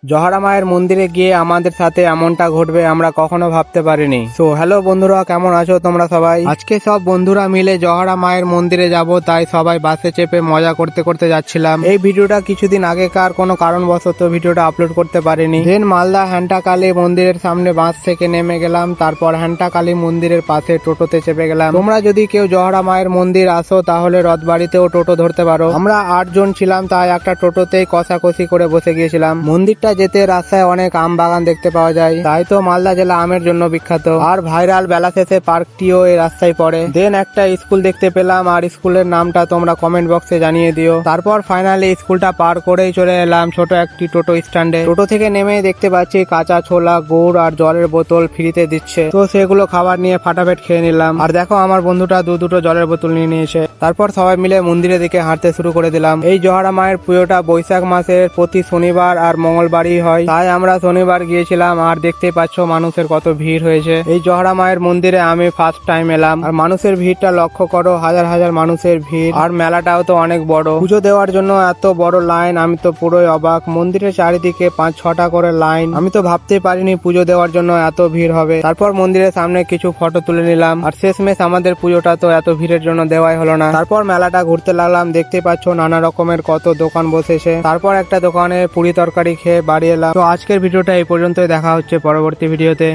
জহরা মায়ের মন্দিরে গিয়ে আমাদের সাথে এমনটা ঘটবে আমরা কখনো ভাবতে পারিনি। তো হ্যালো বন্ধুরা, কেমন আছো তোমরা সবাই? আজকে সব বন্ধুরা মিলে জহরা মায়ের মন্দিরে যাব, তাই সবাই বাসে চেপে মজা করতে করতে যাচ্ছিলাম। এই ভিডিওটা কিছুদিন আগেকার, কোনো কারণবশত ভিডিওটা আপলোড করতে পারিনি। দেন মালদা হ্যান্টা কালী মন্দিরের সামনে বাস থেকে নেমে গেলাম, তারপর হ্যান্টা কালী মন্দিরের পাশে টোটোতে চেপে গেলাম। তোমরা যদি কেউ জহরা মায়ের মন্দির আসো তাহলে রথবাড়িতেও টোটো ধরতে পারো। আমরা 8 জন ছিলাম, তাই একটা টোটোতেই কষাকষি করে বসে গিয়েছিলাম। মন্দিরটা যেতে রাস্তায় অনেক আম বাগান দেখতে পাওয়া যায়, তাই তো মালদা জেলা আমের জন্য বিখ্যাত। আর ভাইরাল বেলা শেষে পার্কটিও এই রাস্তায় পড়ে। দেন একটা স্কুল দেখতে পেলাম, আর স্কুলের নামটা তোমরা কমেন্ট বক্সে জানিয়ে দিও। তারপর ফাইনালি স্কুলটা পার করেই চলে এলাম ছোট একটি টোটো স্ট্যান্ডে। টোটো থেকে নেমে দেখতে পাচ্ছি কাঁচা ছোলা, গুড় আর জলের বোতল ফ্রিতে দিচ্ছে, তো সেগুলো খাবার নিয়ে ফাটাফাট খেয়ে নিলাম। আর দেখো আমার বন্ধুটা দুটো জলের বোতল নিয়ে নিয়েছে। তারপর সবাই মিলে মন্দিরের দিকে হাঁটতে শুরু করে দিলাম। এই জহরা মায়ের পুজোটা বৈশাখ মাসের প্রতি শনিবার আর মঙ্গলবারই হয়, তাই আমরা শনিবার গিয়েছিলাম। আর দেখতে পাচ্ছ মানুষের কত ভিড় হয়েছে। এই জহরা মায়ের মন্দিরে আমি ফার্স্ট টাইম এলাম, আর মানুষের ভিড়টা লক্ষ্য করো, হাজার হাজার মানুষের ভিড়। আর মেলাটাও তো অনেক বড়, পুজো দেওয়ার জন্য এত বড় লাইন, আমি তো পুরোই অবাক। মন্দিরের চারিদিকে 5-6টা করে লাইন, আমি তো ভাবতে পারিনি পুজো দেওয়ার জন্য এত ভিড় হবে। তারপর মন্দিরের সামনে কিছু ফটো তুলে নিলাম, আর শেষমেশ আমাদের পুজোটা তো এত ভিড়ের জন্য দেওয়াই হলো না। তারপর মেলাটা ঘুরতে লাগলাম, দেখতে পাচ্ছ নানা রকমের কত দোকান বসেছে। তারপর একটা দোকানে পুরি তরকারি খেয়ে বাড়ি এলাম। তো আজকের ভিডিওটা এই পর্যন্তই, দেখা হচ্ছে পরবর্তী ভিডিওতে।